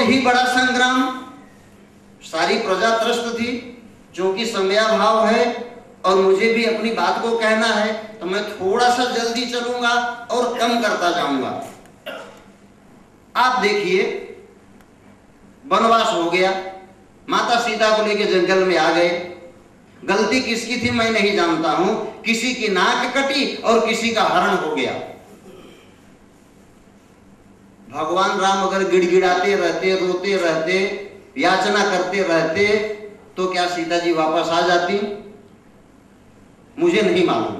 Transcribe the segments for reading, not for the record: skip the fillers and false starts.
भी बड़ा संग्राम, सारी प्रजा त्रस्त थी। क्योंकि समयाभाव है और मुझे भी अपनी बात को कहना है, तो मैं थोड़ा सा जल्दी चलूंगा और कम करता जाऊंगा। आप देखिए, वनवास हो गया, माता सीता को लेकर जंगल में आ गए। गलती किसकी थी मैं नहीं जानता हूं, किसी की नाक कटी और किसी का हरण हो गया। भगवान राम अगर गिड़गिड़ाते रहते, रोते रहते, याचना करते रहते, तो क्या सीता जी वापस आ जाती? मुझे नहीं मालूम।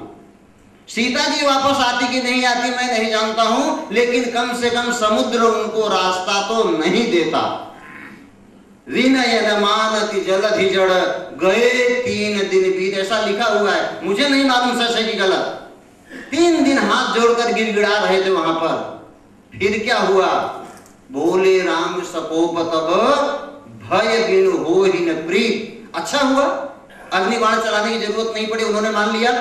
सीता जी वापस आती कि नहीं आती मैं नहीं जानता हूं, लेकिन कम से कम समुद्र उनको रास्ता तो नहीं देता। विनयन मानति जलधि जड़ गए 3 दिन बीत, ऐसा लिखा हुआ है। मुझे नहीं मालूम सच है कि गलत। 3 दिन हाथ जोड़कर गिड़गिड़ा रहे थे वहां पर। फिर क्या हुआ? बोले राम सकोप तब भय बिनु हो ही न प्रीत। अच्छा हुआ, अग्निबाण चलाने की जरूरत नहीं पड़ी, उन्होंने मान लिया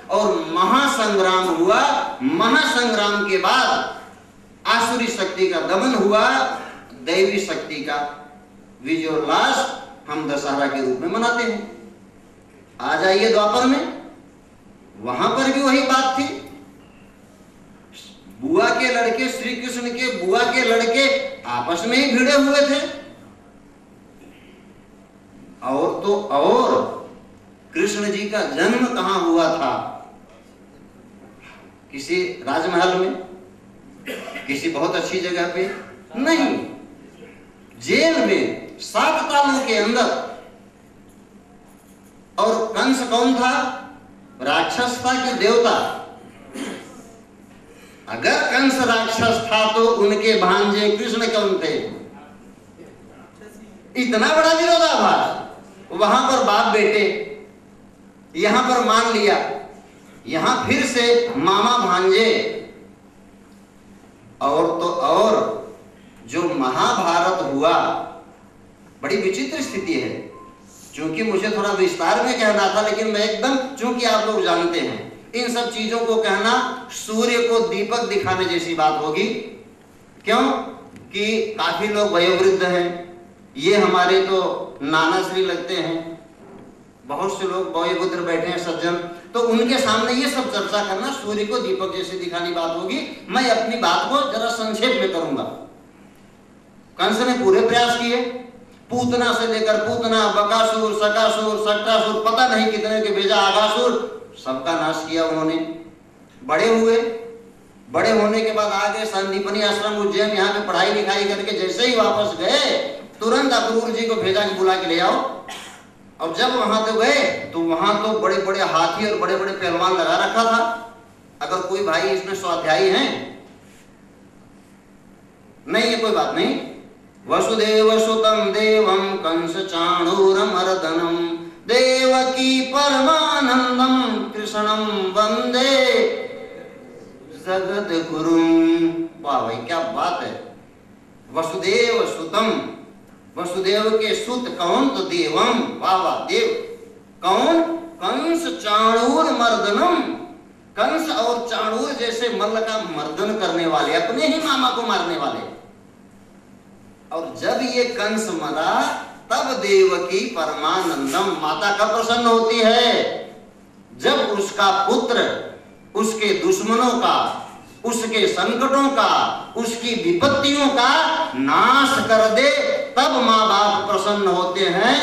और महासंग्राम हुआ। महासंग्राम के बाद आसुरी शक्ति का दमन हुआ, दैवी शक्ति का विजयोल्लास हम दशहरा के रूप में मनाते हैं। आ जाइए द्वापर में, वहां पर भी वही बात थी। बुआ के लड़के, श्री कृष्ण के बुआ के लड़के आपस में ही भिड़े हुए थे। और तो और कृष्ण जी का जन्म कहां हुआ था? किसी राजमहल में, किसी बहुत अच्छी जगह पे नहीं, जेल में 7 तालों के अंदर। और कंस कौन था? राक्षस था कि देवता? अगर कंस राक्षस था तो उनके भांजे कृष्ण कौन थे? इतना बड़ा विरोधाभास। वहां पर बाप बेटे, यहां पर मान लिया, यहां फिर से मामा भांजे। और तो और जो महाभारत हुआ, बड़ी विचित्र स्थिति है। क्योंकि मुझे थोड़ा विस्तार में कहना था, लेकिन मैं एकदम, चूंकि आप लोग जानते हैं इन सब चीजों को कहना सूर्य को दीपक दिखाने जैसी बात होगी। क्यों कि काफी लोग वयोवृद्ध हैं, ये हमारे तो नाना श्री लगते हैं, बहुत से लोग वयोवृद्ध बैठे हैं सज्जन, तो उनके सामने ये सब चर्चा करना सूर्य को दीपक जैसी दिखानी बात होगी। मैं अपनी बात को जरा संक्षेप में करूंगा। कंस ने पूरे प्रयास किए, पूतना से लेकर पूतना, बकासुर, सकासुर, सक्रासुर, पता नहीं कितने के भेजा, आगासुर, सबका नाश किया उन्होंने। बड़े हुए, बड़े होने के बाद आगे संदीपनी आश्रम उज्जैन, यहाँ पे पढ़ाई लिखाई करके जैसे ही वापस गए, तुरंत अक्रूर जी को भेजा कि बुला के ले आओ। अब जब वहां तो गए तो वहां तो बड़े बड़े हाथी और बड़े बड़े पहलवान लगा रखा था। अगर कोई भाई इसमें स्वाध्यायी है, नहीं है कोई बात नहीं। वसुदेव सुतम देवम कंस चाणूर मर्दनम देवकी परमानंदम कृष्णम वंदे जगत गुरुम। वाह भाई क्या बात है। वसुदेव सुतम, वसुदेव के सुत कौन? तो देवम। वाह वाह, देव कौन? कंस चाणूर मर्दनम, कंस और चाणूर जैसे मल्ल का मर्दन करने वाले, अपने ही मामा को मारने वाले। और जब ये कंस मरा तब देवकी परमानंदम, माता कब प्रसन्न होती है? जब उसका पुत्र उसके दुश्मनों का, उसके संकटों का, उसकी विपत्तियों का नाश कर दे, तब माँ बाप प्रसन्न होते हैं,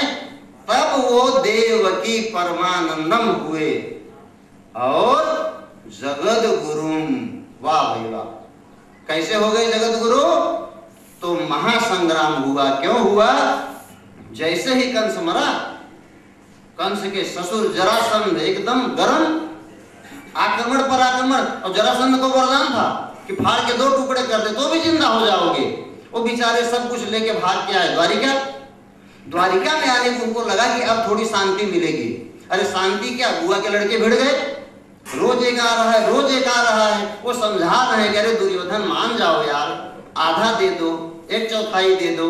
तब वो देवकी परमानंदम हुए। और जगत गुरुम, वाह भाई वाह, कैसे हो गए जगत गुरु? तो महासंग्राम हुआ। क्यों हुआ? जैसे ही कंस मरा, कंस के ससुर जरासंध एकदम गरम, आक्रमण पर आक्रमण। और जरासंध को वरदान था कि फाड़ के 2 टुकड़े कर दे तो भी जिंदा हो जाओगे। वो बेचारे सब कुछ लेके भाग के आए द्वारिका। द्वारिका में आने को उनको लगा कि अब थोड़ी शांति मिलेगी। अरे शांति क्या, बुआ के लड़के भिड़ गए, रोज एक आ रहा है, रोज एक आ रहा है। वो समझा रहे हैं कि अरे दुर्योधन मान जाओ यार, आधा दे दो, 1/4 दे दो।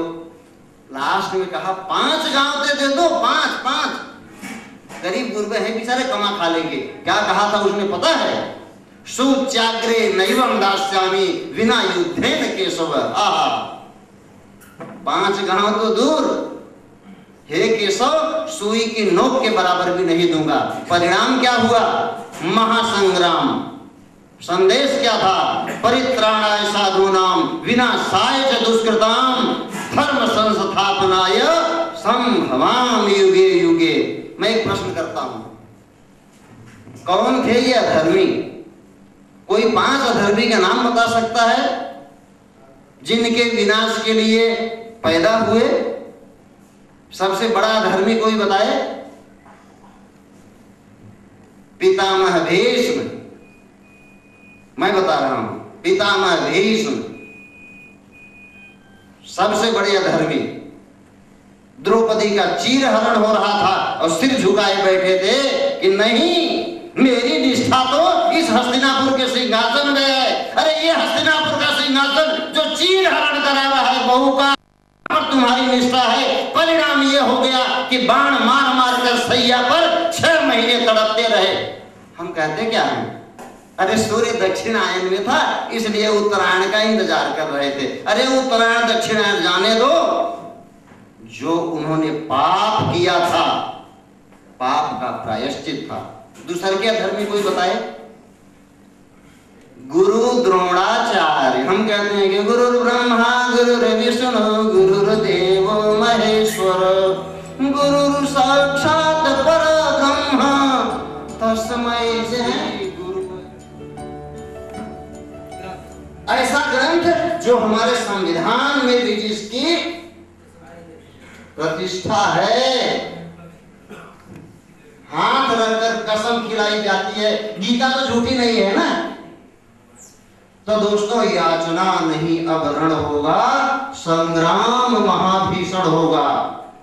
लास्ट में कहा 5 गांव दे दो, 5। गरीब गुरबे हैं बेचारे, कमा खा लेंगे। क्या कहा था उसने पता है? सुच्याग्रे नैवं दास्यामि विना युद्धेन केशव। आहा, 5 गांव तो दूर, हे केशव सुई की नोक के बराबर भी नहीं दूंगा। परिणाम क्या हुआ? महासंग्राम। संदेश क्या था? परित्राणाय साधूनाम विनाशाय च दुष्कृताम धर्म संस्थापनाय संभवामि युगे युगे। मैं एक प्रश्न करता हूं, कौन थे ये अधर्मी? कोई 5 अधर्मी का नाम बता सकता है जिनके विनाश के लिए पैदा हुए? सबसे बड़ा अधर्मी कोई बताए? पितामह भीष्म। मैं बता रहा हूं, पितामह भीष्म सबसे बड़े अधर्मी। द्रौपदी का चीरहरण हो रहा था और सिर झुकाए बैठे थे कि नहीं, मेरी निष्ठा तो इस हस्तिनापुर के सिंहासन में है। अरे ये हस्तिनापुर का सिंहासन जो चीरहरण करा रहा है बहू का, और तुम्हारी निष्ठा है। परिणाम ये हो गया कि बाण मार मार कर सैया पर 6 महीने तड़पते रहे। हम कहते क्या हैं? अरे सूर्य दक्षिणायन में था इसलिए उत्तरायण का इंतजार कर रहे थे। अरे उत्तरायण दक्षिणायन जाने दो। जो उन्होंने पाप किया था, पाप का प्रायश्चित था। दूसरे के अधर्मी कोई बताए? गुरु द्रोणाचार्य। हम कहते हैं कि गुरु ब्रह्मा गुरु विष्णु गुरुर्देव महेश्वर गुरु साक्षात परब्रह्म तस्मै जय गुरु। ऐसा ग्रंथ जो हमारे संविधान में भी जिसकी प्रतिष्ठा है, हाथ रखकर कसम खिलाई जाती है। गीता तो झूठी नहीं है ना? तो दोस्तों, याचना नहीं अब रण होगा, संग्राम महाभीषण होगा।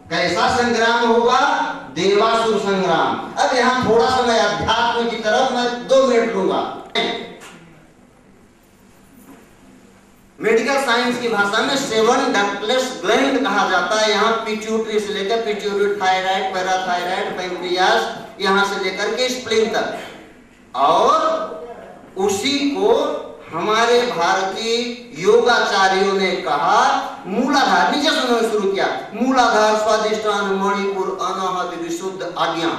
कैसा संग्राम होगा? देवासुर संग्राम। अब यहां थोड़ा सा मैं अध्यात्म की तरफ मैं 2 मिनट लूंगा। मेडिकल साइंस की भाषा में 7 डक्टलेस ग्लैंड कहा जाता है। यहाँ पिट्यूटरी से लेकर पिट्यूटरी, थायराइड, पैराथायराइड, पैंक्रियास, यहाँ से लेकर के स्प्लीन तक। और उसी को हमारे भारतीय योगाचार्यों ने कहा मूलाधार। नीचे से उन्होंने शुरू किया, मूलाधार, स्वादिष्टान, मणिपुर, अनाहत, विशुद्ध, आज्ञा।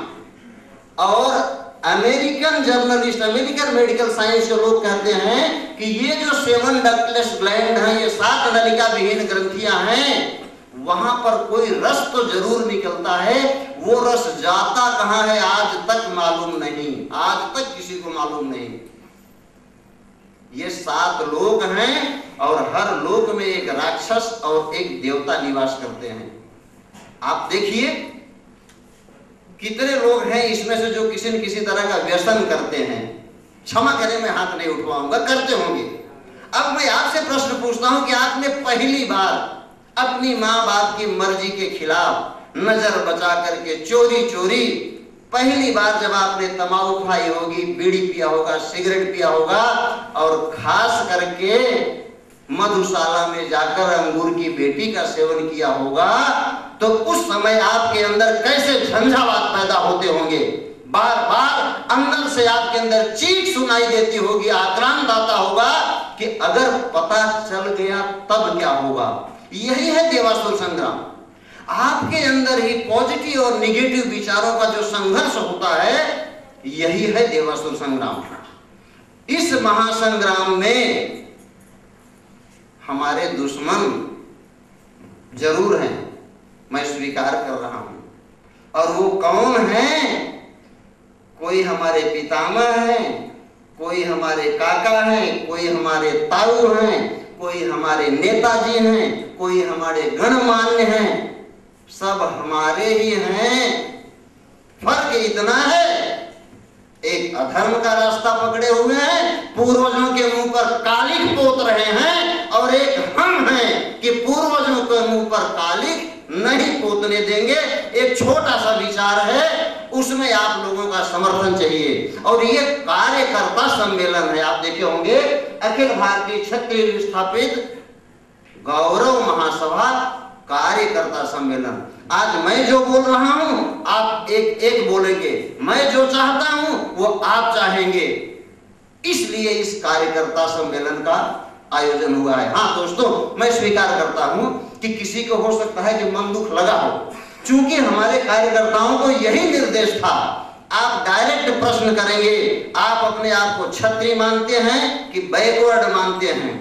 और American journalist, American medical science के लोग कहते हैं कि ये जो 7 डक्टलेस ग्लैंड हैं, ये 7 नलिका विहीन ग्रंथियां हैं, वहां पर कोई रस तो जरूर निकलता है। वो रस जाता कहां है आज तक मालूम नहीं, आज तक किसी को मालूम नहीं। ये 7 लोक हैं और हर लोक में एक राक्षस और एक देवता निवास करते हैं। आप देखिए कितने लोग हैं इसमें से जो किसी न किसी तरह का व्यसन करते हैं। क्षमा करें, मैं हाथ नहीं उठवाऊंगा, करते होंगे। अब मैं आपसे प्रश्न पूछता हूं कि आपने पहली बार अपनी माँ बाप की मर्जी के खिलाफ नजर बचा करके चोरी चोरी पहली बार जब आपने तंबाकू खाई होगी, बीड़ी पिया होगा, सिगरेट पिया होगा, और खास करके मधुशाला में जाकर अंगूर की बेटी का सेवन किया होगा, तो उस समय आपके अंदर कैसे झंझावात पैदा होते होंगे। बार बार अंदर से आपके अंदर चीख सुनाई देती होगी, आक्रांत आता होगा कि अगर पता चल गया तब क्या होगा। यही है देवासुर संग्राम। आपके अंदर ही पॉजिटिव और निगेटिव विचारों का जो संघर्ष होता है, यही है देवासुर संग्राम। इस महासंग्राम में हमारे दुश्मन जरूर हैं, मैं स्वीकार कर रहा हूं। और वो कौन हैं? कोई हमारे पितामह हैं, कोई हमारे काका हैं, कोई हमारे ताऊ हैं, कोई हमारे नेताजी हैं, कोई हमारे गणमान्य हैं, सब हमारे ही हैं। फर्क इतना है, एक अधर्म का रास्ता पकड़े हुए हैं, पूर्वजों के मुंह पर कालिक पोत रहे हैं, और एक हम हैं कि पूर्वजों के मुंह पर कालिक नहीं पोतने देंगे। एक छोटा सा विचार है, उसमें आप लोगों का समर्थन चाहिए। और ये कार्यकर्ता सम्मेलन है। आप देखे होंगे अखिल भारतीय क्षत्रिय विस्थापित गौरव महासभा कार्यकर्ता सम्मेलन। आज मैं जो बोल रहा हूं आप एक एक बोलेंगे, मैं जो चाहता हूं वो आप चाहेंगे, इसलिए इस कार्यकर्ता सम्मेलन का आयोजन हुआ है। हाँ दोस्तों, मैं स्वीकार करता हूं कि किसी को हो सकता है कि मन दुख लगा हो। चूंकि हमारे कार्यकर्ताओं को यही निर्देश था, आप डायरेक्ट प्रश्न करेंगे, आप अपने आप को क्षत्रिय मानते हैं कि बैकवर्ड मानते हैं?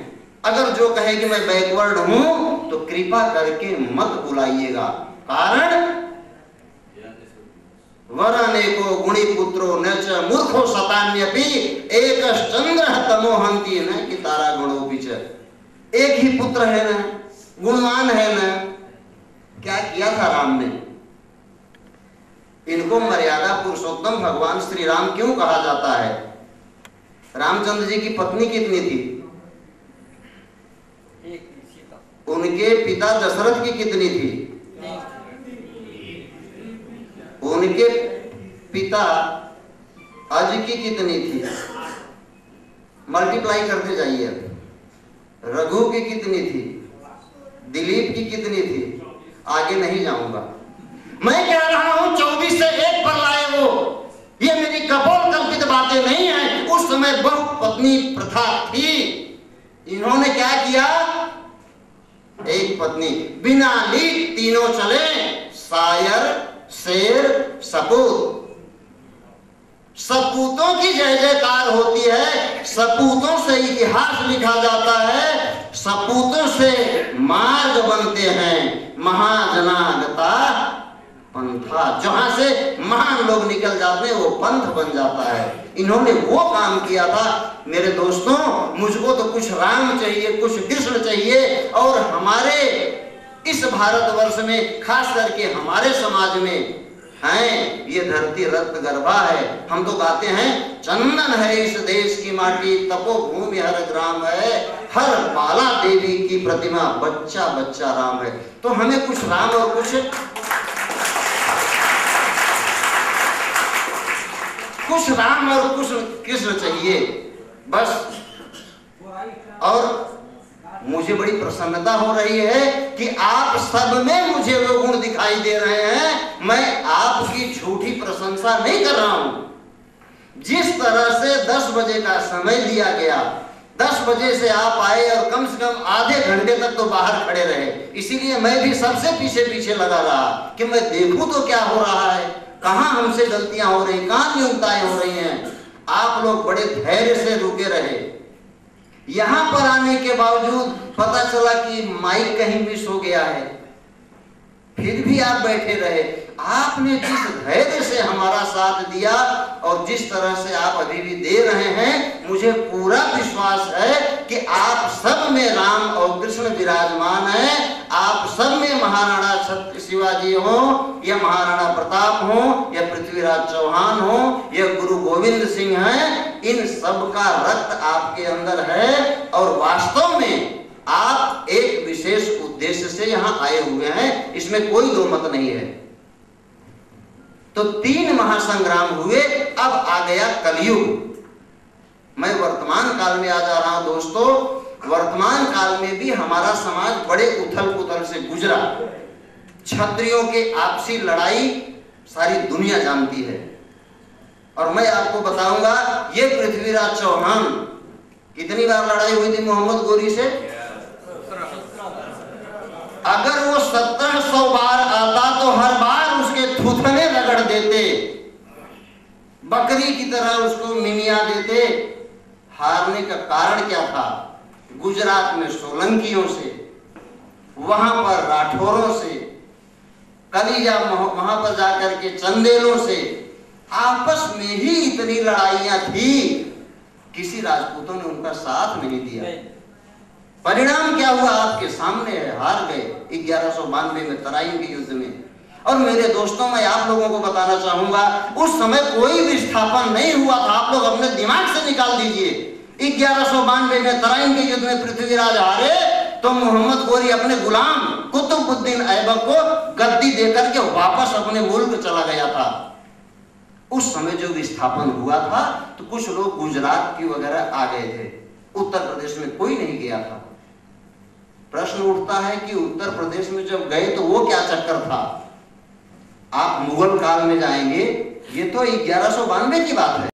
अगर जो कहे कि मैं बैकवर्ड हूं तो कृपा करके मत बुलाइएगा। कारण वरनेको गुणी पुत्रो न च मूर्खो शतान्यपि एक चंद्र तमोहंती न कि तारा गुणोपि च। एक ही पुत्र है ना, गुणवान है ना। क्या किया था राम ने? इनको मर्यादा पुरुषोत्तम भगवान श्री राम क्यों कहा जाता है? रामचंद्र जी की पत्नी कितनी थी? उनके पिता दशरथ की कितनी थी? उनके पिता अज की कितनी थी? मल्टीप्लाई करते जाइए। रघु की कितनी थी? दिलीप की कितनी थी? आगे नहीं जाऊंगा। मैं कह रहा हूं 24 से 1 पर लाए वो। ये मेरी कपोल कल्पित बातें नहीं है। उस समय बहु पत्नी प्रथा थी। इन्होंने क्या किया? एक पत्नी बिना ली तीनों चले, शायर शेर सपूत। सपूतों की जय जयकार होती है, सपूतों से इतिहास लिखा जाता है, सपूतों से मार्ग बनते हैं। महाजनागता पंथा, जहां से महान लोग निकल जाते हैं वो पंथ बन जाता है। इन्होंने वो काम किया था। मेरे दोस्तों, मुझको तो कुछ राम चाहिए, कुछ कृष्ण चाहिए। और हमारे इस भारतवर्ष में, खास करके हमारे समाज में हैं, ये धरती रत्न गर्भा है। हम तो गाते हैं, चंदन है इस देश की माटी, तपोभूमि हर ग्राम है, हर बाला देवी की प्रतिमा, बच्चा बच्चा राम है। तो हमें कुछ राम और कुछ राम और कुछ कृष्ण चाहिए बस। और मुझे बड़ी प्रसन्नता हो रही है कि आप सब में मुझे वो गुण दिखाई दे रहे हैं। मैं आपकी झूठी प्रशंसा नहीं कर रहा हूं। जिस तरह से 10 बजे का समय दिया गया, 10 बजे से आप आए और कम से कम आधे घंटे तक तो बाहर खड़े रहे। इसीलिए मैं भी सबसे पीछे पीछे लगा रहा कि मैं देखूं तो क्या हो रहा है, कहां हमसे गलतियां हो रही, कहां न्यूनताएं हो रही हैं। आप लोग बड़े धैर्य से रुके रहे। यहां पर आने के बावजूद पता चला कि माइक कहीं मिस हो गया है, फिर भी आप बैठे रहे। आपने जिस धैर्य से हमारा साथ दिया और जिस तरह से आप अभी भी दे रहे हैं, मुझे पूरा विश्वास है कि आप सब में राम और कृष्ण विराजमान हैं। आप सब में महाराणा छत्रपति शिवाजी हो या महाराणा प्रताप हो या पृथ्वीराज चौहान हो या गुरु गोविंद सिंह हैं, इन सब का रक्त आपके अंदर है। और वास्तव में आप एक विशेष उद्देश्य से यहां आए हुए हैं, इसमें कोई दो मत नहीं है। तो 3 महासंग्राम हुए, अब आ गया कलयुग। मैं वर्तमान काल में आ जा रहा हूं दोस्तों। वर्तमान काल में भी हमारा समाज बड़े उथल पुथल से गुजरा। क्षत्रियों के आपसी लड़ाई सारी दुनिया जानती है। और मैं आपको बताऊंगा, ये पृथ्वीराज चौहान कितनी बार लड़ाई हुई थी मोहम्मद गोरी से? अगर वो 1700 बार आता तो हर बार उसके थूथने रगड़ देते, बकरी की तरह उसको मिमिया देते। हारने का कारण क्या था? गुजरात में सोलंकियों से, वहां पर राठौरों से, कलीजा वहां पर जाकर के चंदेलों से, आपस में ही इतनी लड़ाइयां थी, किसी राजपूतों ने उनका साथ नहीं दिया। परिणाम क्या हुआ आपके सामने है, हार गए 1192 में तराइन के युद्ध में। और मेरे दोस्तों, मैं आप लोगों को बताना चाहूंगा, उस समय कोई विस्थापन नहीं हुआ था। आप लोग अपने दिमाग से निकाल दीजिए। 1192 में तराइन के युद्ध में पृथ्वीराज हारे तो मोहम्मद गोरी अपने गुलाम कुतुबुद्दीन ऐबक को गद्दी देकर के वापस अपने मुल्क चला गया था। उस समय जो विस्थापन हुआ था तो कुछ लोग गुजरात की वगैरह आ गए थे, उत्तर प्रदेश में कोई नहीं गया था। प्रश्न उठता है कि उत्तर प्रदेश में जब गए तो वो क्या चक्कर था? आप मुगल काल में जाएंगे, ये तो 1192 की बात है।